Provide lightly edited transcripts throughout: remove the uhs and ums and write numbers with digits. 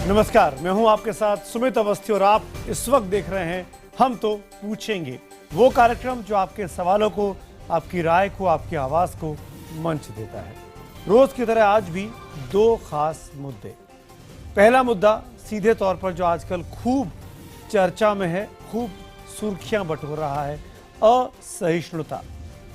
नमस्कार, मैं हूं आपके साथ सुमित अवस्थी और आप इस वक्त देख रहे हैं हम तो पूछेंगे, वो कार्यक्रम जो आपके सवालों को, आपकी राय को, आपकी आवाज को मंच देता है। रोज की तरह आज भी दो खास मुद्दे। पहला मुद्दा सीधे तौर पर जो आजकल खूब चर्चा में है, खूब सुर्खियां बटोर रहा है, असहिष्णुता,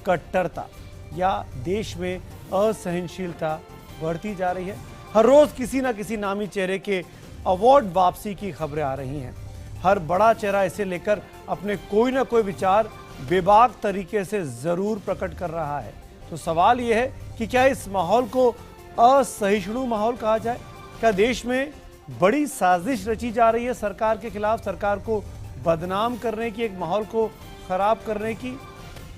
कट्टरता या देश में असहनशीलता बढ़ती जा रही है। हर रोज किसी ना किसी नामी चेहरे के अवार्ड वापसी की खबरें आ रही हैं। हर बड़ा चेहरा इसे लेकर अपने कोई ना कोई विचार बेबाक तरीके से जरूर प्रकट कर रहा है। तो सवाल यह है कि क्या इस माहौल को असहिष्णु माहौल कहा जाए? क्या देश में बड़ी साजिश रची जा रही है सरकार के खिलाफ, सरकार को बदनाम करने की, एक माहौल को खराब करने की?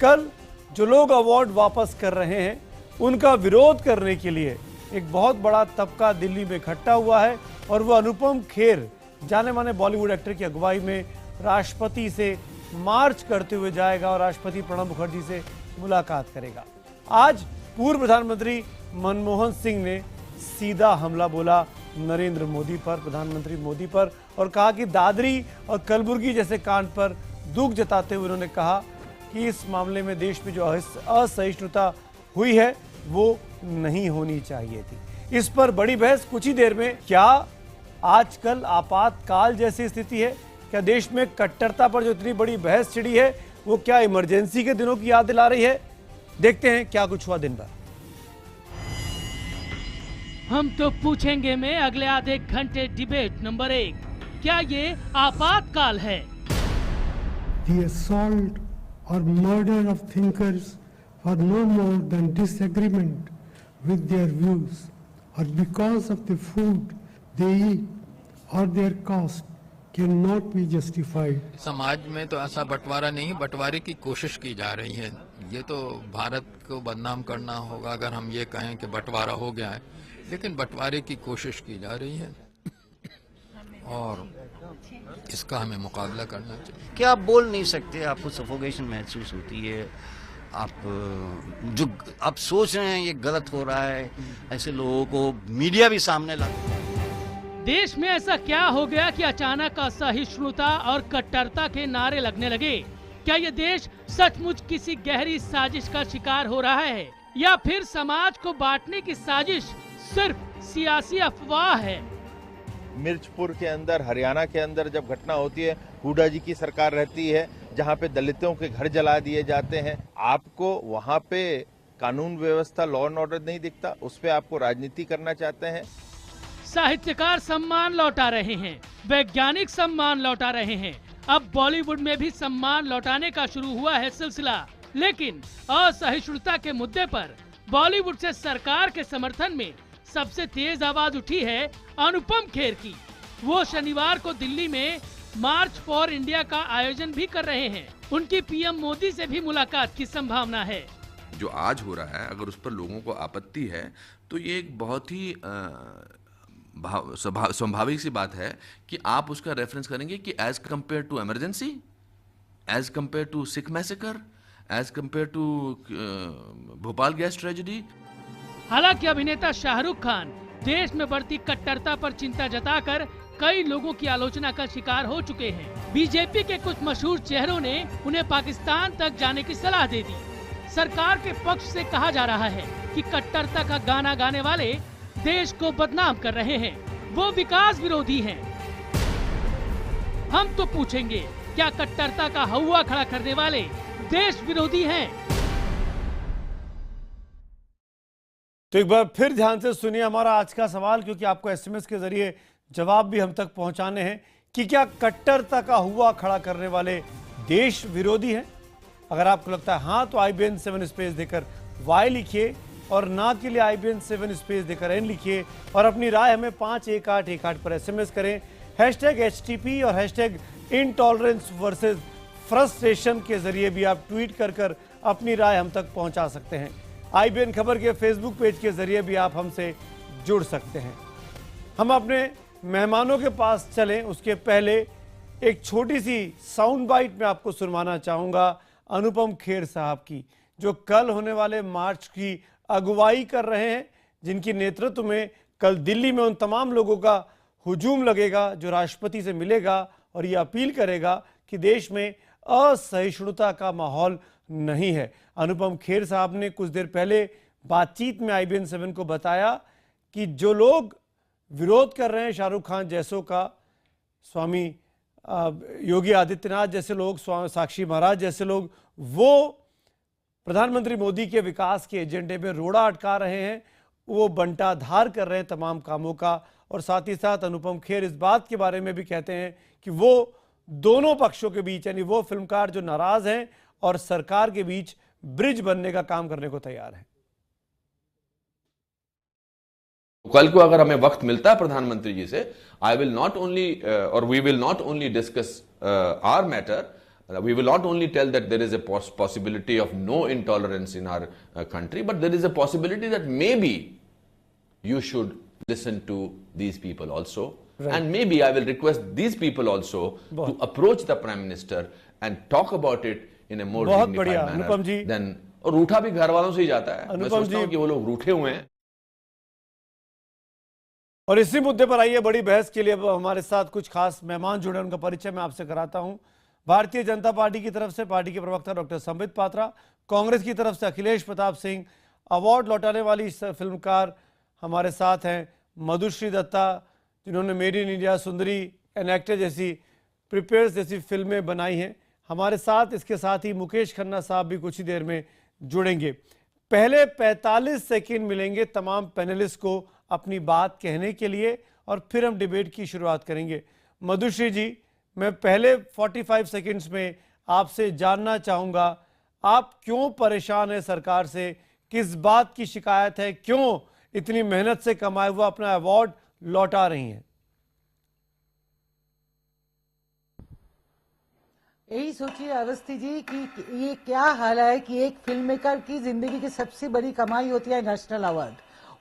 कल जो लोग अवार्ड वापस कर रहे हैं उनका विरोध करने के लिए एक बहुत बड़ा तबका दिल्ली में इकट्ठा हुआ है और वो अनुपम खेर, जाने माने बॉलीवुड एक्टर की अगुवाई में राष्ट्रपति से मार्च करते हुए जाएगा और राष्ट्रपति प्रणब मुखर्जी से मुलाकात करेगा। आज पूर्व प्रधानमंत्री मनमोहन सिंह ने सीधा हमला बोला नरेंद्र मोदी पर, प्रधानमंत्री मोदी पर, और कहा कि दादरी और कलबुर्गी जैसे कांड पर दुख जताते हुए उन्होंने कहा कि इस मामले में देश में जो असहिष्णुता हुई है वो नहीं होनी चाहिए थी। इस पर बड़ी बहस कुछ ही देर में। क्या आजकल आपातकाल जैसी स्थिति है? क्या देश में कट्टरता पर जो इतनी बड़ी बहस छिड़ी है वो क्या इमरजेंसी के दिनों की याद दिला रही है? देखते हैं क्या कुछ हुआ दिन भर। हम तो पूछेंगे में अगले आधे घंटे डिबेट नंबर 1, क्या ये आपातकाल है? The assault or murder of thinkers for no more than disagreement with their views or because of the food they eat or their caste cannot be justified. समाज में तो ऐसा बंटवारा नहीं, बंटवारे की कोशिश की जा रही है। ये तो भारत को बदनाम करना होगा अगर हम ये कहें कि बंटवारा हो गया है, लेकिन बंटवारे की कोशिश की जा रही है और इसका हमें मुकाबला करना चाहिए। क्या आप बोल नहीं सकते, आपको सफोकेशन महसूस होती है, आप जो आप सोच रहे हैं ये गलत हो रहा है, ऐसे लोगों को मीडिया भी सामने लाता है। देश में ऐसा क्या हो गया कि अचानक असहिष्णुता और कट्टरता के नारे लगने लगे? क्या ये देश सचमुच किसी गहरी साजिश का शिकार हो रहा है या फिर समाज को बांटने की साजिश सिर्फ सियासी अफवाह है? मिर्चपुर के अंदर, हरियाणा के अंदर जब घटना होती है, हुड्डा जी की सरकार रहती है जहां पे दलितों के घर जला दिए जाते हैं, आपको वहां पे कानून व्यवस्था, लॉ एंड ऑर्डर नहीं दिखता, उस पे आपको राजनीति करना चाहते हैं। साहित्यकार सम्मान लौटा रहे हैं, वैज्ञानिक सम्मान लौटा रहे हैं, अब बॉलीवुड में भी सम्मान लौटाने का शुरू हुआ है सिलसिला। लेकिन असहिष्णुता के मुद्दे पर बॉलीवुड से सरकार के समर्थन में सबसे तेज आवाज उठी है अनुपम खेर की। वो शनिवार को दिल्ली में मार्च फॉर इंडिया का आयोजन भी कर रहे हैं। उनकी पीएम मोदी से भी मुलाकात की संभावना है। जो आज हो रहा है, अगर उस पर लोगों को आपत्ति है तो ये एक बहुत ही स्वाभाविक सी बात है कि आप उसका रेफरेंस करेंगे कि as compare to emergency, as compare to Sikh massacre, as compare to Bhopal gas tragedy. हालांकि अभिनेता शाहरुख खान देश में बढ़ती कट्टरता पर चिंता जताकर कई लोगों की आलोचना का शिकार हो चुके हैं। बीजेपी के कुछ मशहूर चेहरों ने उन्हें पाकिस्तान तक जाने की सलाह दे दी। सरकार के पक्ष से कहा जा रहा है कि कट्टरता का गाना गाने वाले देश को बदनाम कर रहे हैं, वो विकास विरोधी हैं। हम तो पूछेंगे, क्या कट्टरता का हौवा खड़ा करने वाले देश विरोधी हैं? तो एक बार फिर ध्यान से सुनिए हमारा आज का सवाल, क्योंकि आपको एसएमएस के जरिए जवाब भी हम तक पहुंचाने हैं कि क्या कट्टरता का हुआ खड़ा करने वाले देश विरोधी हैं? अगर आपको लगता है हाँ तो IBN 7 स्पेस देकर Y लिखिए और ना के लिए IBN 7 स्पेस देकर N लिखिए और अपनी राय हमें 51818 पर एसएमएस करें। #HTP और #इंटॉलरेंस वर्सेस फ्रस्ट्रेशन के जरिए भी आप ट्वीट कर अपनी राय हम तक पहुंचा सकते हैं। IBN खबर के फेसबुक पेज के जरिए भी आप हमसे जुड़ सकते हैं। हम अपने मेहमानों के पास चलें, उसके पहले एक छोटी सी साउंड बाइट में आपको सुनवाना चाहूँगा अनुपम खेर साहब की, जो कल होने वाले मार्च की अगुवाई कर रहे हैं, जिनकी नेतृत्व में कल दिल्ली में उन तमाम लोगों का हुजूम लगेगा, जो राष्ट्रपति से मिलेगा और ये अपील करेगा कि देश में असहिष्णुता का माहौल नहीं है। अनुपम खेर साहब ने कुछ देर पहले बातचीत में IBN 7 को बताया कि जो लोग विरोध कर रहे हैं शाहरुख खान जैसों का, स्वामी योगी आदित्यनाथ जैसे लोग, साक्षी महाराज जैसे लोग, वो प्रधानमंत्री मोदी के विकास के एजेंडे में रोड़ा अटका रहे हैं, वो बंटाधार कर रहे हैं तमाम कामों का। और साथ ही साथ अनुपम खेर इस बात के बारे में भी कहते हैं कि वो दोनों पक्षों के बीच, यानी वो फिल्मकार जो नाराज हैं और सरकार के बीच ब्रिज बनने का काम करने को तैयार हैं। कल को अगर हमें वक्त मिलता है प्रधानमंत्री जी से, आई विल नॉट ओनली और we will not only discuss our matter, we will not only tell that there is a possibility of no intolerance in our country, but there is a possibility that maybe you should listen to these people also. Right. And maybe I will request these people also to approach the Prime Minister and talk about it in a more dignified manner. Then, और रूठा भी घर वालों से ही जाता है। मैं सोचता हूं कि वो लोग रूठे हुए हैं। और इसी मुद्दे पर आइए बड़ी बहस के लिए अब हमारे साथ कुछ खास मेहमान जुड़े, उनका परिचय मैं आपसे कराता हूं। भारतीय जनता पार्टी की तरफ से पार्टी के प्रवक्ता डॉक्टर संबित पात्रा, कांग्रेस की तरफ से अखिलेश प्रताप सिंह, अवार्ड लौटाने वाली फिल्मकार हमारे साथ हैं मधुश्री दत्ता, जिन्होंने made in India, Sundari and actor जैसी, प्रिपेयर्स जैसी फिल्में बनाई हैं हमारे साथ। इसके साथ ही मुकेश खन्ना साहब भी कुछ ही देर में जुड़ेंगे। पहले 45 सेकंड मिलेंगे तमाम पैनलिस्ट को अपनी बात कहने के लिए और फिर हम डिबेट की शुरुआत करेंगे। मधुश्री जी, मैं पहले 45 सेकंड्स में आपसे जानना चाहूँगा, आप क्यों परेशान हैं सरकार से, किस बात की शिकायत है, क्यों इतनी मेहनत से कमाए हुआ अपना अवार्ड लौटा रही हैं? यही सोचिए अवस्थी जी कि ये क्या हाल है कि एक फिल्म मेकर की जिंदगी की सबसे बड़ी कमाई होती है नेशनल अवार्ड,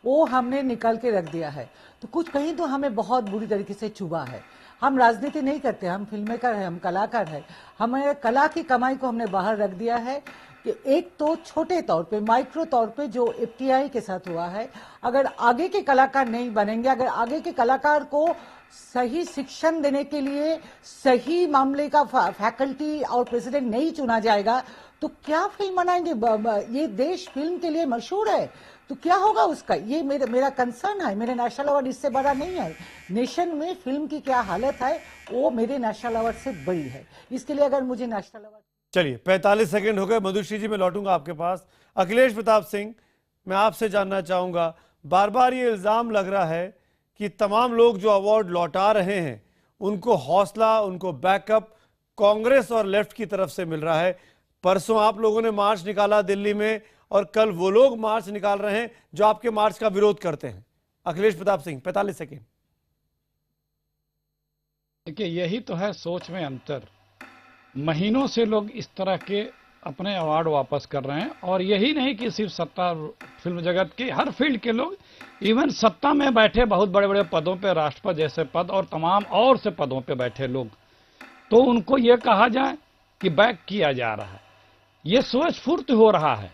वो हमने निकाल के रख दिया है। तो कुछ कहीं तो हमें बहुत बुरी तरीके से चुभा है। हम राजनीति नहीं करते, हम फिल्म मेकर हैं, हम कलाकार हैं। हमारे कला की कमाई को हमने बाहर रख दिया है कि एक तो छोटे तौर पे, माइक्रो तौर पे जो FTI के साथ हुआ है, अगर आगे के कलाकार नहीं बनेंगे, अगर आगे के कलाकार को सही शिक्षण देने के लिए सही मामले का फैकल्टी और प्रेसिडेंट नहीं चुना जाएगा तो क्या फिल्म बनाएंगे? ये देश फिल्म के लिए मशहूर है, तो क्या होगा उसका? ये मेरा कंसर्न है। मेरे नेशनल अवार्ड इससे बड़ा नहीं है। नेशन में फिल्म की क्या हालत है वो मेरे नेशनल अवार्ड से बड़ी है। इसके लिए अगर मुझे नेशनल अवार्ड। चलिए 45 सेकंड हो गए। मधुश्री जी, मैं लौटूंगा आपके पास। अखिलेश प्रताप सिंह, मैं आपसे जानना चाहूंगा, बार बार ये इल्जाम लग रहा है कि तमाम लोग जो अवार्ड लौटा रहे हैं उनको हौसला, उनको बैकअप कांग्रेस और लेफ्ट की तरफ से मिल रहा है। परसों आप लोगों ने मार्च निकाला दिल्ली में और कल वो लोग मार्च निकाल रहे हैं जो आपके मार्च का विरोध करते हैं। अखिलेश प्रताप सिंह, 45 सेकंड। देखिए, यही तो है सोच में अंतर। महीनों से लोग इस तरह के अपने अवार्ड वापस कर रहे हैं, और यही नहीं कि सिर्फ सत्ता फिल्म जगत के, हर फील्ड के लोग, इवन सत्ता में बैठे बहुत बड़े बड़े पदों पे, राष्ट्रपति जैसे पद और तमाम और से पदों पे बैठे लोग, तो उनको ये कहा जाए कि बैक किया जा रहा है। ये स्वस्फूर्त हो रहा है,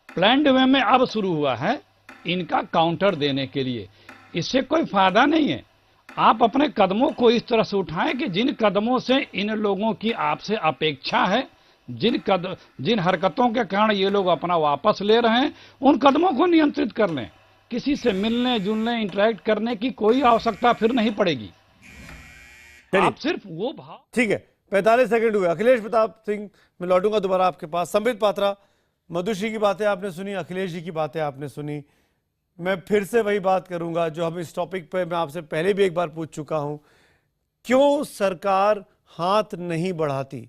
प्लान्ड वे में अब शुरू हुआ है इनका काउंटर देने के लिए। इससे कोई फायदा नहीं है। आप अपने कदमों को इस तरह से उठाएं कि जिन कदमों से इन लोगों की आपसे अपेक्षा है, जिन हरकतों के कारण ये लोग अपना वापस ले रहे हैं, उन कदमों को नियंत्रित कर लें। किसी से मिलने जुलने इंटरेक्ट करने की कोई आवश्यकता फिर नहीं पड़ेगी। आप सिर्फ वो भाव। ठीक है, 45 सेकंड हुए। अखिलेश प्रताप सिंह, मैं लौटूंगा दोबारा आपके पास। संबित पात्रा, मधुश्री की बातें आपने सुनी, अखिलेश जी की बातें आपने सुनी। मैं फिर से वही बात करूंगा जो हम इस टॉपिक पे मैं आपसे पहले भी एक बार पूछ चुका हूं, क्यों सरकार हाथ नहीं बढ़ाती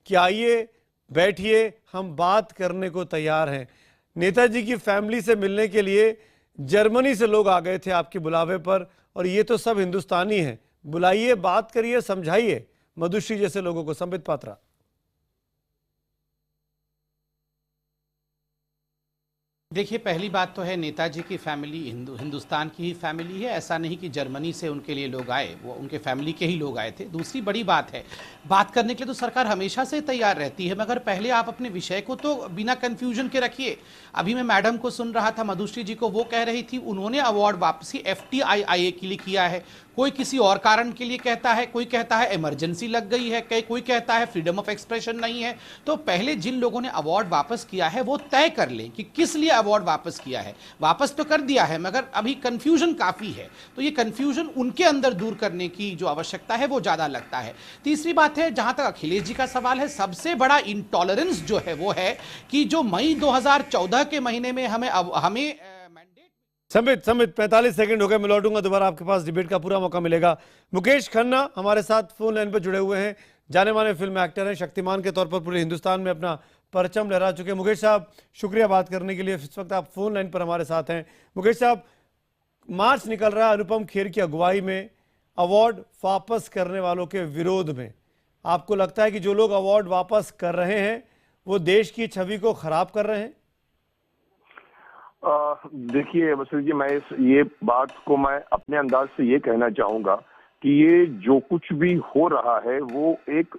कि आइए बैठिए, हम बात करने को तैयार हैं। नेताजी की फैमिली से मिलने के लिए जर्मनी से लोग आ गए थे आपके बुलावे पर, और ये तो सब हिंदुस्तानी हैं। बुलाइए, बात करिए, समझाइए मधुश्री जैसे लोगों को। संबित पात्रा। देखिए, पहली बात तो है नेताजी की फैमिली हिंदुस्तान की ही फैमिली है। ऐसा नहीं कि जर्मनी से उनके लिए लोग आए, वो उनके फैमिली के ही लोग आए थे। दूसरी बड़ी बात है, बात करने के लिए तो सरकार हमेशा से तैयार रहती है, मगर पहले आप अपने विषय को तो बिना कन्फ्यूजन के रखिए। अभी मैं मैडम को सुन रहा था, मधुश्री जी को, वो कह रही थी उन्होंने अवार्ड वापसी FTIIA के लिए किया है। कोई किसी और कारण के लिए कहता है, कोई कहता है इमरजेंसी लग गई है, कोई कहता है फ्रीडम ऑफ एक्सप्रेशन नहीं है। तो पहले जिन लोगों ने अवार्ड वापस किया है वो तय कर लें कि किस लिए अवार्ड वापस किया है। वापस तो कर दिया है मगर अभी कंफ्यूजन काफी है, तो ये कंफ्यूजन उनके अंदर दूर करने की जो आवश्यकता है वो ज्यादा लगता है। तीसरी बात है, जहां तक अखिलेश जी का सवाल है, सबसे बड़ा इंटॉलरेंस जो है वो है कि जो मई 2014 के महीने में हमें संबित 45 सेकंड हो गए, मैं लौटूंगा दोबारा आपके पास, डिबेट का पूरा मौका मिलेगा। मुकेश खन्ना हमारे साथ फोन लाइन पर जुड़े हुए हैं, जाने माने फिल्म एक्टर हैं, शक्तिमान के तौर पर पूरे हिंदुस्तान में अपना परचम लहरा चुके हैं। मुकेश साहब, शुक्रिया बात करने के लिए। इस वक्त आप फोन लाइन पर हमारे साथ हैं। मुकेश साहब, मार्च निकल रहा है अनुपम खेर की अगुवाई में अवार्ड वापस करने वालों के विरोध में। आपको लगता है कि जो लोग अवार्ड वापस कर रहे हैं वो देश की छवि को खराब कर रहे हैं? देखिए वसील जी, मैं ये बात को मैं अपने अंदाज से ये कहना चाहूंगा कि ये जो कुछ भी हो रहा है वो एक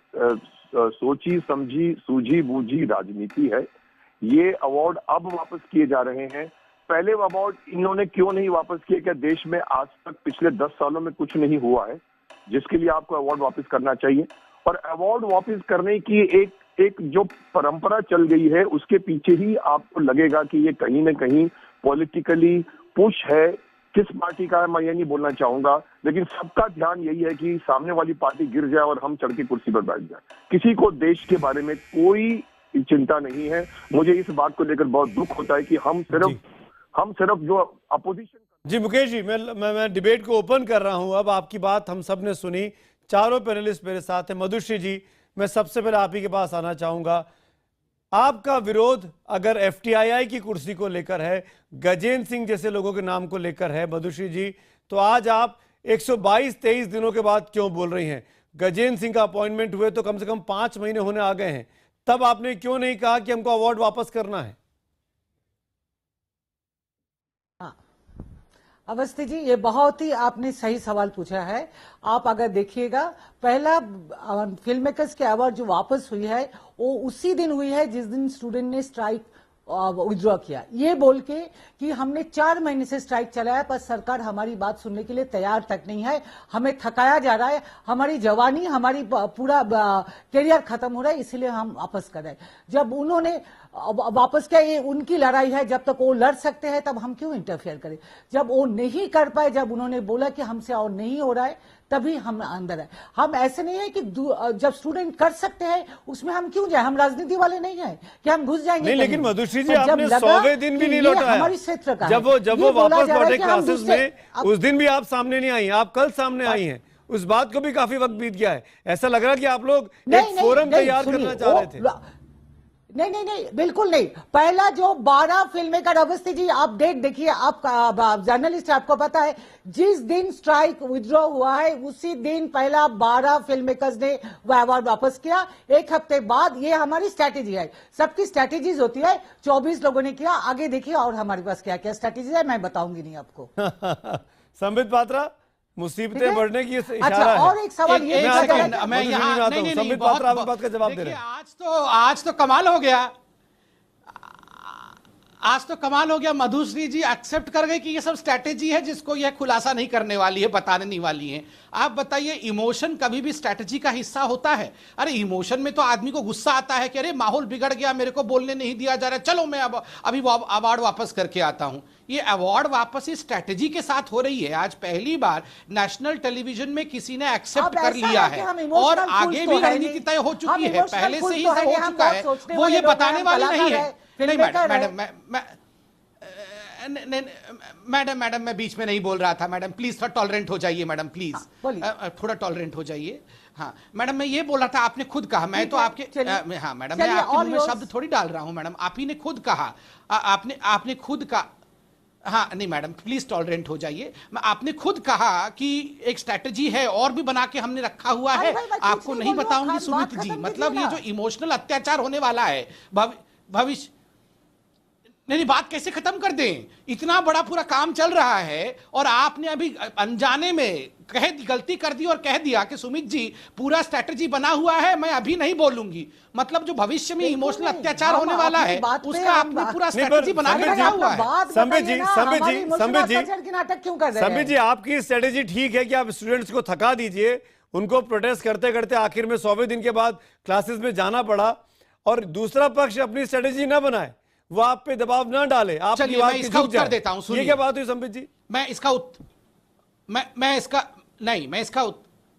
सोची समझी सूझी बूझी राजनीति है। ये अवार्ड अब वापस किए जा रहे हैं, पहले अवार्ड इन्होंने क्यों नहीं वापस किए? क्या देश में आज तक पिछले 10 सालों में कुछ नहीं हुआ है जिसके लिए आपको अवार्ड वापस करना चाहिए? और अवार्ड वापस करने की एक जो परंपरा चल गई है उसके पीछे ही आपको लगेगा कि ये कहीं ना कहीं पॉलिटिकली पुश है। किस पार्टी का है मैं ये नहीं बोलना चाहूंगा, लेकिन सबका ध्यान यही है कि सामने वाली पार्टी गिर जाए और हम चढ़ के कुर्सी पर बैठ जाए। किसी को देश के बारे में कोई चिंता नहीं है। मुझे इस बात को लेकर बहुत दुख होता है कि हम सिर्फ जो अपोजिशन। जी मुकेश जी, मैं डिबेट को ओपन कर रहा हूं। अब आपकी बात हम सब ने सुनी, चारों पैनलिस्ट मेरे साथ हैं। मधुश्री जी, मैं सबसे पहले आप ही के पास आना चाहूंगा। आपका विरोध अगर एफटीआईआई की कुर्सी को लेकर है, गजेंद्र सिंह जैसे लोगों के नाम को लेकर है, मधुश्री जी, तो आज आप 122-23 दिनों के बाद क्यों बोल रही हैं? गजेंद्र सिंह का अपॉइंटमेंट हुए तो कम से कम 5 महीने होने आ गए हैं, तब आपने क्यों नहीं कहा कि हमको अवार्ड वापस करना है? अवस्थी जी, ये बहुत ही आपने सही सवाल पूछा है। आप अगर देखिएगा, पहला फिल्म मेकर्स के अवार्ड जो वापस हुई है वो उसी दिन हुई है जिस दिन स्टूडेंट ने स्ट्राइक विड्रॉ किया, ये बोल के कि हमने 4 महीने से स्ट्राइक चलाया पर सरकार हमारी बात सुनने के लिए तैयार तक नहीं है। हमें थकाया जा रहा है, हमारी जवानी, हमारी पूरा करियर खत्म हो रहा है, इसलिए हम वापस कर रहे हैं। जब उन्होंने वापस किया, ये उनकी लड़ाई है, जब तक वो लड़ सकते हैं तब हम क्यों इंटरफेयर करें? जब वो नहीं कर पाए, जब उन्होंने बोला कि हमसे और नहीं हो रहा है, तभी हम अंदर है। हम ऐसे नहीं है कि जब स्टूडेंट कर सकते हैं उसमें हम क्यों जाए? हम राजनीति वाले नहीं है कि हम घुस जाएंगे। नहीं, लेकिन मधुश्री जी, आपने 100वें दिन भी नहीं लौटाया। हमारी क्षेत्र का जब वो वापस लौटे क्लासेस में, उस दिन भी आप सामने नहीं आई, आप कल सामने आई हैं। उस बात को भी काफी वक्त बीत गया है। ऐसा लग रहा है कि आप लोग एक फोरम तैयार करना चाह रहे थे। नहीं, बिल्कुल नहीं। पहला जो 12 फिल्म मेकर, अवस्थी जी आप डेट देखिए, आप जर्नलिस्ट, आपको पता है जिस दिन स्ट्राइक विड्रॉ हुआ है उसी दिन पहला 12 फिल्म मेकर्स ने वो अवार्ड वापस किया। एक हफ्ते बाद, ये हमारी स्ट्रैटेजी है, सबकी स्ट्रैटेजीज होती है। 24 लोगों ने किया, आगे देखिए और हमारे पास क्या क्या स्ट्रैटेजी है, मैं बताऊंगी नहीं आपको। संबित पात्रा, मुसीबतें बढ़ने की इशारा अच्छा, है। और एक सवाल ये मैं यहाँ नहीं, बात का जवाब दे रहे हैं। आज तो कमाल हो गया, आज तो कमाल हो गया। मधुश्री जी एक्सेप्ट कर गए कि ये सब स्ट्रैटेजी है जिसको ये खुलासा नहीं करने वाली है, बताने नहीं वाली है। आप बताइए, इमोशन कभी भी स्ट्रैटेजी का हिस्सा होता है? अरे इमोशन में तो आदमी को गुस्सा आता है कि अरे माहौल बिगड़ गया, मेरे को बोलने नहीं दिया जा रहा, चलो मैं अभी अवार्ड वापस करके आता हूं। ये अवार्ड वापस इस स्ट्रैटेजी के साथ हो रही है। आज पहली बार नेशनल टेलीविजन में किसी ने एक्सेप्ट कर लिया है और आगे भी रणनीति तय हो चुकी है, पहले से ही हो चुका है, वो ये बताने वाली नहीं है। नहीं मैडम मैं बीच में नहीं बोल रहा था। मैडम प्लीज थोड़ा टॉलरेंट हो जाइए, मैडम प्लीज थोड़ा टॉलरेंट हो जाइए। हाँ मैडम, मैं ये बोल रहा था, आपने खुद कहा, मैं तो आपके हाँ मैडम, मैं आपके मुंह में शब्द थोड़ी डाल रहा हूं मैडम, आप ही ने खुद कहा, आपने खुद कहा। हाँ नहीं मैडम, प्लीज टॉलरेंट हो जाइए। आपने खुद कहा कि एक स्ट्रैटेजी है और भी बना के हमने रखा हुआ है, आपको नहीं बताऊंगी सुमित जी। मतलब ये जो इमोशनल अत्याचार होने वाला है भविष्य, नहीं, बात कैसे खत्म कर दें? इतना बड़ा पूरा काम चल रहा है और आपने अभी अनजाने में गलती कर दी और कह दिया कि सुमित जी पूरा स्ट्रैटेजी बना हुआ है, मैं अभी नहीं बोलूंगी। मतलब जो भविष्य में इमोशनल अत्याचार होने वाला है उसका आपने पूरा स्ट्रैटेजी बना के रखा हुआ है। संबित जी, नाटक क्यों कर रहे हैं? संबित जी, आपकी स्ट्रेटेजी ठीक है कि आप स्टूडेंट्स को थका दीजिए, उनको प्रोटेस्ट करते करते आखिर में 100वें दिन के बाद क्लासेस में जाना पड़ा, और दूसरा पक्ष अपनी स्ट्रेटेजी ना बनाए, वो आप पे दबाव ना डाले, आप चलिए मैं इसका उत्तर देता हूं। ये क्या बात हुई संबित जी?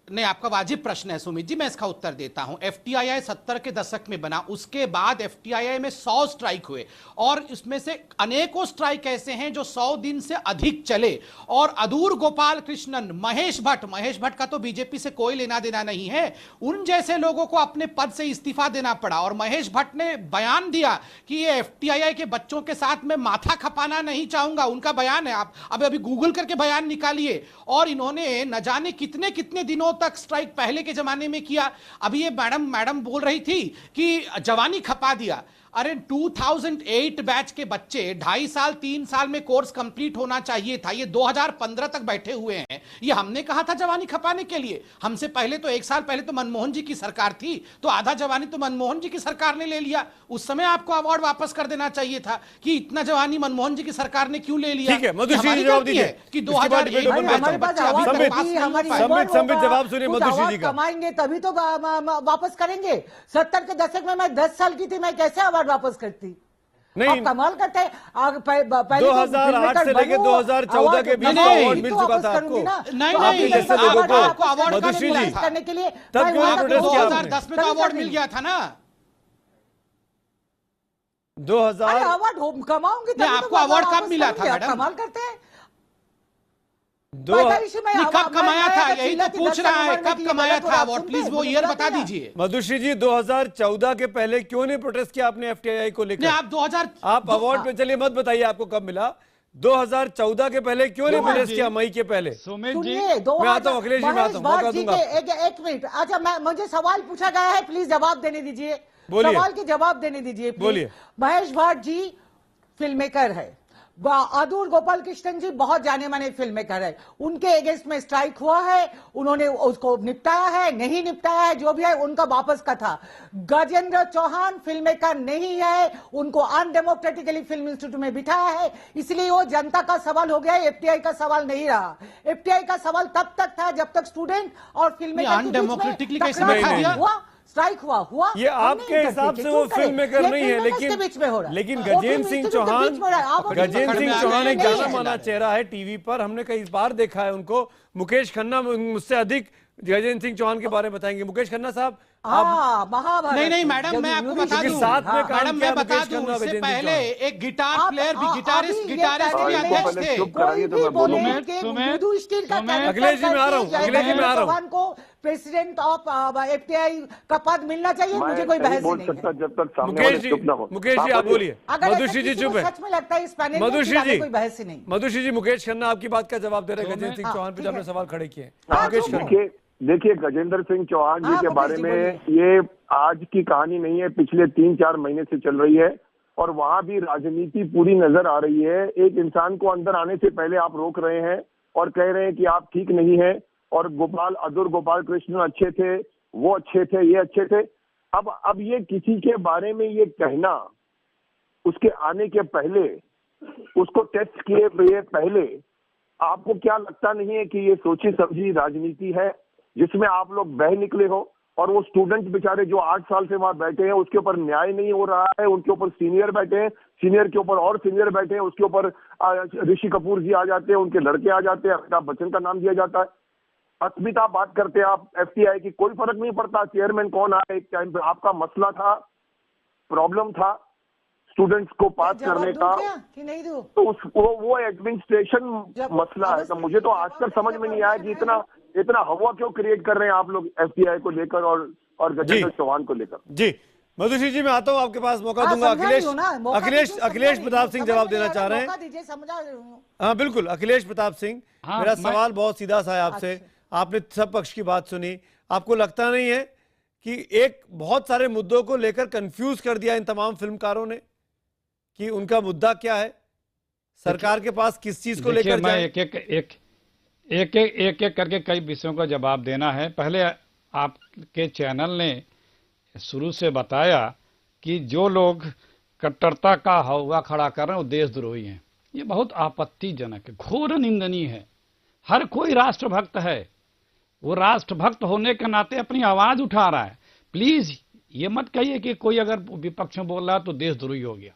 नहीं, आपका वाजिब प्रश्न है सुमित जी, मैं इसका उत्तर देता हूं। एफटीआईआई 70 के दशक में बना, उसके बाद एफटीआईआई में 100 स्ट्राइक हुए और इसमें से अनेकों स्ट्राइक ऐसे हैं जो 100 दिन से अधिक चले। और अदूर गोपाल कृष्णन, महेश भट्ट का तो बीजेपी से कोई लेना देना नहीं है, उन जैसे लोगों को अपने पद से इस्तीफा देना पड़ा। और महेश भट्ट ने बयान दिया कि ये एफटीआईआई के बच्चों के साथ मैं माथा खपाना नहीं चाहूंगा, उनका बयान है, आप अभी गूगल करके बयान निकालिए। और इन्होंने न जाने कितने कितने दिनों तक स्ट्राइक पहले के जमाने में किया। अभी ये मैडम बोल रही थी कि जवानी खपा दिया। अरे 2008 बैच के बच्चे 2.5 साल 3 साल में कोर्स कंप्लीट होना चाहिए था, ये 2015 तक बैठे हुए हैं। ये हमने कहा था जवानी खपाने के लिए? हमसे पहले तो 1 साल पहले तो मनमोहन जी की सरकार थी, तो आधा जवानी तो मनमोहन जी की सरकार ने ले लिया। उस समय आपको अवार्ड वापस कर देना चाहिए था कि इतना जवानी मनमोहन जी की सरकार ने क्यों ले लिया। ठीक है, मधुश्री जी जवाब दीजिए कि 2001 में जवाब सुनिए मधुश्री जी का। कमाएंगे तभी तो वापस करेंगे। 70 के दशक में मैं 10 साल की थी, मैं कैसे अवार्ड वापस करती? नहीं, कमाल करते हैं। 2008 से लेके 2014 के बीच अवार्ड मिल चुका था आपको। नहीं, जैसे लोगों को अवार्ड मधुश्री जी करने के लिए तब क्यों प्रोटेस्ट किया? 2010 में तो अवार्ड मिल गया था ना। 2000 अवार्ड कमाऊंगी, आपको अवार्ड कब मिला था मैडम? कमाल करते हैं। कब कमाया था, यही तो पूछ रहा है, कब कमाया था अवार्ड? प्लीज वो ईयर बता दीजिए। मधुश्री जी 2014 के पहले क्यों नहीं प्रोटेस्ट किया आपने एफटीआई को लेकर? आप अवार्ड पे चलिए, मत बताइए आपको कब मिला। 2014 के पहले क्यों नहीं प्रोटेस्ट किया? मई के पहले। सुमित जी मैं आता हूँ, अखिलेश जी मैं आता हूँ, मौका दूंगा। एक मिनट, अच्छा मुझे सवाल पूछा गया है, प्लीज जवाब देने दीजिए। सवाल के जवाब देने दीजिए। बोलिए। महेश भट्ट जी फिल्म मेकर है, अदूर गोपाल कृष्णन जी बहुत जाने माने फिल्म मेकर है, उनके अगेंस्ट में स्ट्राइक हुआ है, उन्होंने उसको निपटाया है, नहीं निपटाया है, जो भी है उनका वापस का था। गजेंद्र चौहान फिल्म मेकर नहीं है, उनको अनडेमोक्रेटिकली फिल्म इंस्टीट्यूट में बिठाया है, इसलिए वो जनता का सवाल हो गया, एफटीआई का सवाल नहीं रहा। एफटीआई का सवाल तब तक था जब तक स्टूडेंट और फिल्म मेकर हुआ, स्ट्राइक हुआ। ये आपके हिसाब से वो फिल्म मेकर नहीं है, लेकिन गजेंद्र सिंह चौहान एक जाना माना चेहरा है टीवी पर, हमने कई बार देखा है उनको। मुकेश खन्ना मुझसे अधिक गजेंद्र सिंह चौहान के बारे में बताएंगे। मुकेश खन्ना साहब, नहीं मैडम, मैं आपको बता दूं, मैडम मैं बता दूं, उससे पहले एक गिटार प्लेयर भी, गिटारिस्ट भी अध्यक्ष थे। अखिलेश जी मैं आ रहा हूँ। प्रेसिडेंट ऑफ एफटीआई का पद मिलना चाहिए, मुझे कोई बहस नहीं है। जब तक मुकेश जी आप बोलिए। मधुश्री जी चुप है। सच में लगता है इस पैनल में कोई बहस ही नहीं। मधुश्री जी, मुकेश खन्ना आपकी बात का जवाब दे रहे हैं गजेंद्र सिंह चौहान पे, आपने सवाल खड़े किए। मुकेश खन्ना, देखिए गजेंद्र सिंह चौहान जी के बारे में ये आज की कहानी नहीं है, पिछले 3-4 महीने से चल रही है और वहां भी राजनीति पूरी नजर आ रही है। एक इंसान को अंदर आने से पहले आप रोक रहे हैं और कह रहे हैं कि आप ठीक नहीं है, और अदूर गोपाल कृष्ण अच्छे थे, वो अच्छे थे, ये अच्छे थे। अब ये किसी के बारे में ये कहना, उसके आने के पहले, उसको टेस्ट किए पहले, आपको क्या लगता नहीं है कि ये सोची समझी राजनीति है जिसमें आप लोग बह निकले हो? और वो स्टूडेंट बेचारे जो 8 साल से वहां बैठे हैं, उसके ऊपर न्याय नहीं हो रहा है, उनके ऊपर सीनियर बैठे हैं, सीनियर के ऊपर और सीनियर बैठे हैं, उसके ऊपर ऋषि कपूर जी आ जाते हैं, उनके लड़के आ जाते हैं, अमिताभ बच्चन का नाम दिया जाता है। अस्मिता बात करते हैं आप एफटीआई की, कोई फर्क नहीं पड़ता चेयरमैन कौन आए। एक टाइम पे आपका मसला था, प्रॉब्लम था स्टूडेंट्स को पास करने का, कि नहीं दूं? तो वो एडमिनिस्ट्रेशन मसला है। तो मुझे तो आज तक समझ में नहीं आया कि इतना हवा क्यों क्रिएट कर रहे हैं आप लोग एफटीआई को लेकर और गजेंद्र चौहान को लेकर। जी मधुश्री जी मैं आता हूँ, आपके पास मौका दूंगा। अखिलेश प्रताप सिंह जवाब देना चाह रहे हैं। हाँ बिल्कुल, अखिलेश प्रताप सिंह, मेरा सवाल बहुत सीधा सा है आपसे। आपने सब पक्ष की बात सुनी, आपको लगता नहीं है कि एक बहुत सारे मुद्दों को लेकर कंफ्यूज कर दिया इन तमाम फिल्मकारों ने कि उनका मुद्दा क्या है, सरकार के पास किस चीज को देखिए, लेकर मैं जाए? एक करके कई विषयों का जवाब देना है। पहले आपके चैनल ने शुरू से बताया कि जो लोग कट्टरता का हवा खड़ा कर रहे हैं वो देशद्रोही हैं। ये बहुत आपत्तिजनक है, घोर निंदनीय है। हर कोई राष्ट्रभक्त है, वो राष्ट्रभक्त होने के नाते अपनी आवाज उठा रहा है। प्लीज ये मत कहिए कि कोई अगर विपक्ष में बोल रहा है तो देशद्रोही हो गया।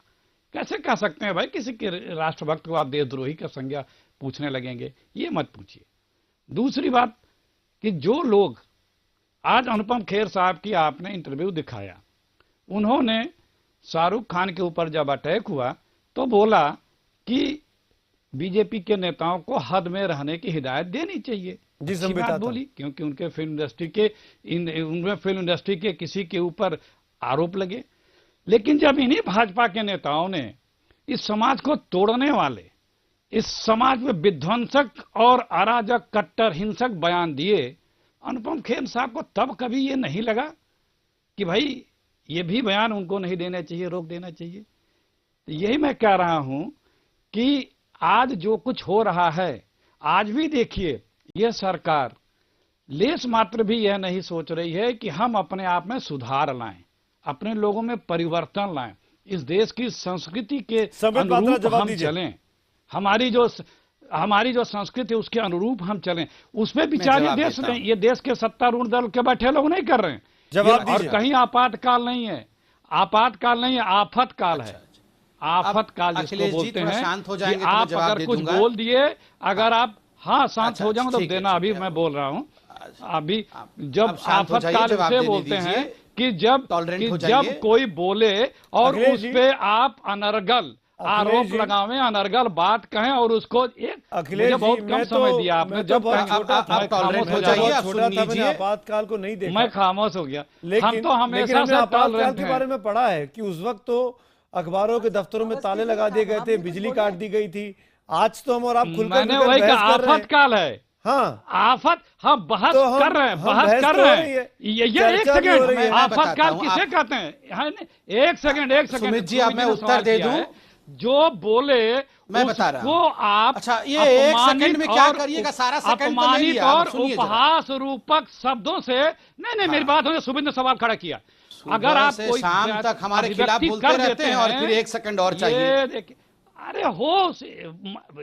कैसे कह सकते हैं भाई किसी के राष्ट्रभक्त को आप देशद्रोही का संज्ञा पूछने लगेंगे? ये मत पूछिए। दूसरी बात कि जो लोग आज अनुपम खेर साहब की आपने इंटरव्यू दिखाया, उन्होंने शाहरुख खान के ऊपर जब अटैक हुआ तो बोला कि बीजेपी के नेताओं को हद में रहने की हिदायत देनी चाहिए। अच्छी बात बोली, क्योंकि उनके फिल्म इंडस्ट्री के किसी के ऊपर आरोप लगे। लेकिन जब इन्हीं भाजपा के नेताओं ने इस समाज को तोड़ने वाले, इस समाज में विध्वंसक और अराजक कट्टर हिंसक बयान दिए, अनुपम खेर साहब को तब कभी ये नहीं लगा कि भाई ये भी बयान उनको नहीं देना चाहिए, रोक देना चाहिए? तो यही मैं कह रहा हूं कि आज जो कुछ हो रहा है, आज भी देखिए यह सरकार लेस मात्र भी यह नहीं सोच रही है कि हम अपने आप में सुधार लाएं, अपने लोगों में परिवर्तन लाएं, इस देश की संस्कृति के अनुरूप हम चलें, हमारी जो संस्कृति उसके अनुरूप हम चलें। उसमें विचार ये देश के सत्तारूढ़ दल के बैठे लोग नहीं कर रहे हैं। और कहीं आपातकाल नहीं है, आपातकाल नहीं है, आफतकाल है। आफतकाल जिसको बोलते हैं कि आप अगर कुछ बोल दिए, अगर आप शांत हो जाऊं तो देना। अभी मैं बोल रहा हूं, अभी जब आफतकाल से बोलते हैं कि जब कोई बोले और उस पे आप अनर्गल आरोप लगावें, अनर्गल बात कहें और उसको मुझे बहुत कम समय दिया आपने। जब आपातकाल को नहीं देखा, मैं खामोश हो गया। हम तो हमेशा से आपातकाल के बारे में पढ़ा है कि उस वक्त तो अखबारों के दफ्तरों में ताले लगा दिए गए थे, बिजली काट दी गई थी। आज तो हम और आप खुलकर मैंने वही कहा, आफतकाल है। हाँ, आफत, हम बहस कर रहे हैं, बहस कर रहे हैं। ये एक सेकंड, आफतकाल किसे कहते हैं? एक सेकंड सुमित जी, अब मैं उत्तर दे दूं। जो बोले मैं बता रहा हूं, आप अच्छा ये एक सेकंड में क्या करिएगा? सारा सेकंड तो ले लिया। और उपहास रूपक शब्दों से नहीं मेरी बात हो। सुमित ने सवाल खड़ा किया, अगर आप कोई शाम तक हमारे खिलाफ बोलते रहते हैं और फिर एक सेकंड और चाहिए। अरे हो,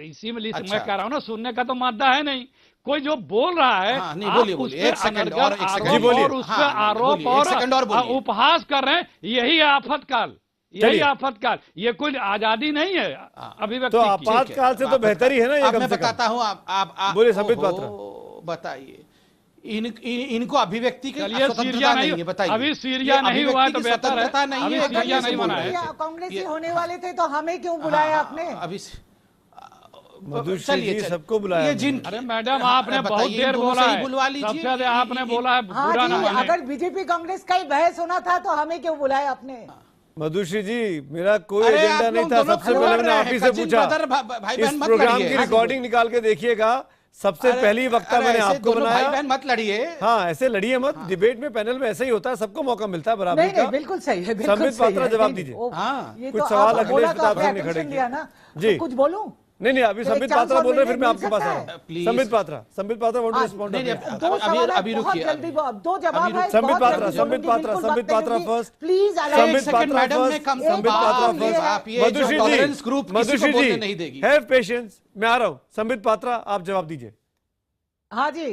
इसी में मैं कह रहा हूं ना, सुनने का तो मादा है नहीं। कोई जो बोल रहा है, बोलिए एक सेकंड और उस पर आरोप और उपहास कर रहे हैं, यही आफतकाल, यही आफतकाल। ये कोई आजादी नहीं है अभिव्यक्ति की। तो आपातकाल से तो बेहतर ही है ना ये। मैं बताता हूँ, आप बोलिए संबित पात्रा, बताइए। इनको अभिव्यक्ति की स्वतंत्रता नहीं है, बताइए। अभी सीरिया नहीं हुआ तो बेहतर है। नहीं है, सीरिया नहीं बना है। कांग्रेसी होने वाले थे तो हमें क्यों बुलाया आपने? अभी चलिए सबको बुलाया। अरे मैडम, आपने बहुत देर बोला है, बुलवा लीजिए। सबसे ज्यादा आपने बोला है, बुरा ना माने। अगर बीजेपी कांग्रेस का ही बहस होना था तो हमें क्यों बुलाया आपने? मधुश्री जी, मेरा कोई एजेंडा नहीं था। सबसे पहले मैंने आप ही से पूछा, इस प्रोग्राम की रिकॉर्डिंग निकाल के देखिएगा। सबसे पहली वक्ता मैंने आपको बनाया। भाई बहन मत लड़िए। हाँ, ऐसे लड़िए मत। डिबेट में, पैनल में ऐसे ही होता है, सबको मौका मिलता है बराबर का। बिल्कुल सही है। संबित पात्रा जवाब दीजिए। कुछ सवाल अखिलेश प्रताप सिंह ने खड़े किए जी। कुछ बोलूं? नहीं, अभी संबित पात्रा बोल रहे, फिर मैं आपके पास आ रहा हूँ। Sambit Patra want to respond. अभी रुकिए, दो जवाब है। Sambit Patra first, please. Sambit Patra first, Madhushree ji have patience, मैं आ रहा हूँ। संबित पात्रा, आप जवाब दीजिए। हाँ जी,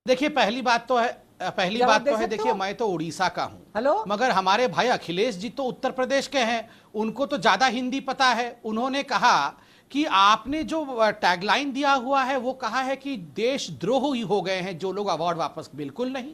देखिए पहली बात तो है, देखिए मैं तो उड़ीसा का हूं, हेलो, मगर हमारे भाई अखिलेश जी तो उत्तर प्रदेश के हैं, उनको तो ज्यादा हिंदी पता है। उन्होंने कहा कि आपने जो टैगलाइन दिया हुआ है वो कहा है कि देशद्रोही हो गए हैं जो लोग अवार्ड वापस। बिल्कुल नहीं,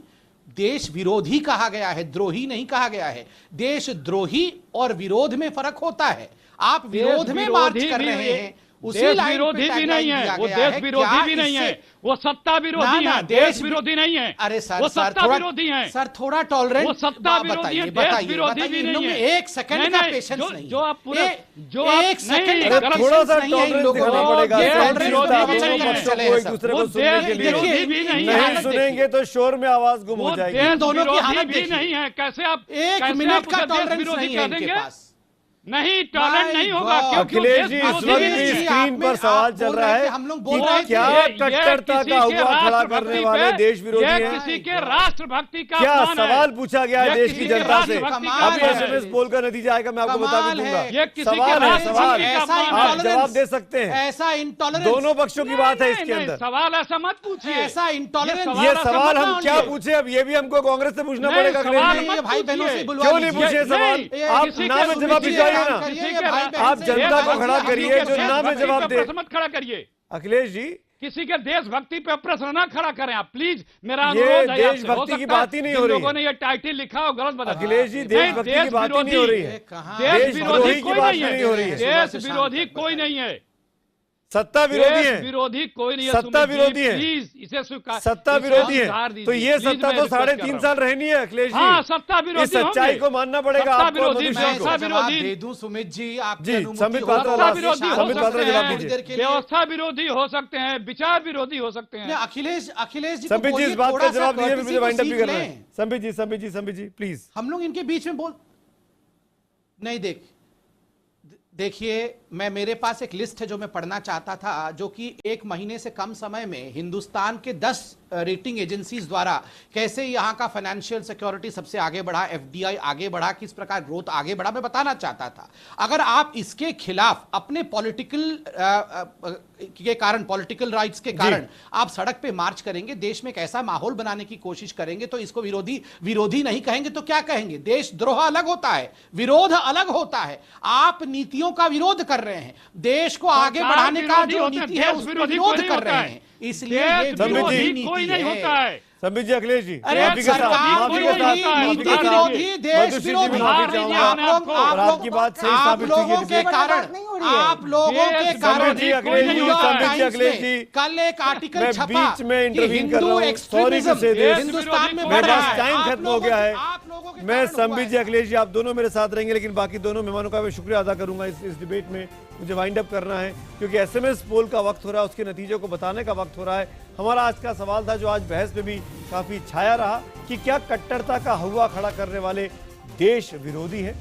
देश विरोधी कहा गया है, द्रोही नहीं कहा गया है। देशद्रोही और विरोध में फर्क होता है। आप विरोध में मार्च कर रहे हैं उसी देश लाइन पे विरोधी भी tagline नहीं है, दिया वो गया देश है। विरोधी क्या भी नहीं है, इससे- वो सत्ता विरोधी ना, है, देश देश विरोधी नहीं है। अरे सर, वो सर सत्ता थोड़ा विरोधी है। सर थोड़ा टॉलरेंट वो सत्ता विरोधी है, देश विरोधी भी नहीं है। एक सेकंड नहीं, का नहीं, पेशेंस जो- नहीं जो आप पूरे- एक जो आप- एक सेकंड नहीं, का गलत- थोड़ा सा पेशेंस नहीं है इन टॉलरेंस लोगों दिखाना को। पड़ेगा ये देश टॉलरेंस विरोधी दोनों भी नहीं है। पक्षों को एक सर। दूसरे वो को सुनने देश के लिए विरोधी भी नहीं नहीं है। सुनेंगे तो शोर में आवाज गुम वो हो जाएगी। देश दोनों की विरोधी हालत भी देखिए। नहीं है। कैसे आप एक कैसे मिनट आप का उसे देश टॉलरेंस विरोधी नहीं कह है इनके देंगे? पास। नहीं, टॉलरेंट My नहीं होगा। God। क्योंकि अखिलेश जी, देश इस विरोधी वक्त भी भी नहीं है। स्क्रीन पर सवाल चल रहा है हम लोग बोल कि रहे हैं क्या ये कट्टरता किसी का के हुआ खड़ा राष्ट्रभक्ति करने वाले पे- देश विरोधी ये हैं? किसी के राष्ट्रभक्ति का क्या अपमान है। सवाल पूछा गया है ये देश किसी की के जनता से? राष्ट्रभक्ति का अभी अपमान है। एसएमएस पोल का नतीजा आएगा, मैं आपको बता भी कमाल दूंगा। है। ये किसी के सवाल है, राष्ट्रभक्ति सवाल का ऐसा अपमान आप है। जवाब दे सकते हैं। ऐसा इंटॉलरेंस दोनों पक्षों की बात है इसके नहीं, अंदर। सवाल ऐसा मत पूछिए। ऐसा इंटॉलरेंस ये ऐसा सवाल मत हम क्या मानिए। पूछे? अब ये भी हमको कांग्रेस से पूछना नहीं, पड़ेगा सवाल अखिलेश जी। मत ये भाई बहनों से पूछिए। बुलवा क्यों नहीं लीजिए। पूछे सवाल? नहीं, आप किसी ना के में जवाब कीजिए, भिजवाइए काम ना। करिए, किसी ये के भाई रा- बहन आप से जनता ये को बात खड़ा हम करिए, लोग जो के ना में साथ जवाब दे। प्रश्न मत खड़ा करिए। अखिलेश जी, किसी के देशभक्ति पे प्रश्न ना खड़ा करें आप, प्लीज। मेरा ये अनुरोध है आपसे। देशभक्ति हो की सकता है बात ही नहीं जिन हो रही लोगों है। ने ये टाइटल लिखा हो गलत बता अखिलेश जी, देशभक्ति की बात ही नहीं हो रही है। देश विरोधी की कोई बात नहीं नहीं हो रही है। है। देश विरोधी कोई नहीं है। सत्ता विरोधी देश है। विरोधी कोई नहीं है। सत्ता सुमित जी, विरोधी है। प्लीज इसे स्वीकार, सत्ता इसे विरोधी स्वीकार है। दीजिए। तो ये प्लीज, सत्ता मैं तो रिक्वेस्ट कर 3.5 रहा साल रहनी है अखिलेश जी। हाँ, सत्ता विरोधी इस सच्चाई होंगे। को मानना पड़ेगा सत्ता आपको, विरोधी, मधु मैं श्री को। व्यवस्था जवाब विरोधी। दे दूं सुमित जी, आपकी जी, अनुमति संबित हो तो पात्रा व्यवस्था लास्ट- विरोधी हो संबित पात्रा सकते जवाब हैं, दीजिए। के लिए। व्यवस्था विरोधी हो सकते हैं, विचार विरोधी हो सकते हैं। नहीं, अखिलेश जी संबित जी, इस बात का जवाब दीजिए, मुझे वाइंड अप भी करना है। लें। संबित जी प्लीज। हम लोग इनके बीच में बोल नहीं देखिए, मैं मेरे पास एक लिस्ट है जो मैं पढ़ना चाहता था, जो कि 1 महीने से कम समय में हिंदुस्तान के 10 रेटिंग एजेंसीज द्वारा कैसे यहाँ का फाइनेंशियल सिक्योरिटी सबसे आगे बढ़ा, एफडीआई आगे बढ़ा, किस प्रकार ग्रोथ आगे बढ़ा, मैं बताना चाहता था। अगर आप इसके खिलाफ अपने पॉलिटिकल के कारण, पॉलिटिकल राइट्स के कारण आप सड़क पे मार्च करेंगे, देश में एक ऐसा माहौल बनाने की कोशिश करेंगे, तो इसको विरोधी नहीं कहेंगे तो क्या कहेंगे? देशद्रोह अलग होता है, विरोध अलग होता है। आप नीतियों का विरोध कर रहे हैं, देश को आगे बढ़ाने का जो नीति है उस पर विरोध कर रहे हैं। इसलिए ये विरोधी नीति कोई नहीं होता है। संबित जी, अखिलेश जी, अरे माफी के साथ, सरकार माफी कोई के साथ, नहीं, माफी नीति के साथ। विरोधी, देश मधु श्री जी, विरोधी। माफी चाहूंगा। और आपकी बात सही आप साबित हुई लोगों है। के कारण, नहीं हो रही है। आप लोगों के देश कारण संबित जी, अखिलेश जी, न्यूयॉर्क संबित जी, टाइम्स अखिलेश में जी, कल एक आर्टिकल मैं छपा बीच में कि इंटरवीन कर रहा हूं। हिंदू सॉरी टू से दिस। हिंदुस्तान में मेरे बढ़ रहा पास है। टाइम आप खत्म हो लोगों गया के- है। आप लोगों के मैं कारण हुआ संबित जी, है। अखिलेश जी, आप दोनों मेरे साथ रहेंगे, लेकिन बाकी दोनों मेहमानों का मैं शुक्रिया अदा करूंगा इस डिबेट में। मुझे वाइंड अप करना है क्योंकि एसएमएस पोल का वक्त हो रहा है, उसके नतीजों को बताने का वक्त हो रहा है। हमारा आज का सवाल था, जो आज बहस में भी काफी छाया रहा, कि क्या कट्टरता का हुआ खड़ा करने वाले देश विरोधी हैं?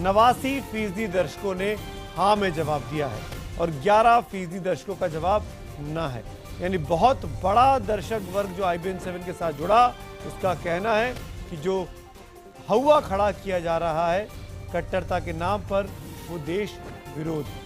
89% दर्शकों ने हाँ में जवाब दिया है और 11% दर्शकों का जवाब ना है। यानी बहुत बड़ा दर्शक वर्ग जो IBN7 के साथ जुड़ा, उसका कहना है कि जो हुआ खड़ा किया जा रहा है कट्टरता के नाम पर, वो देश विरोध है।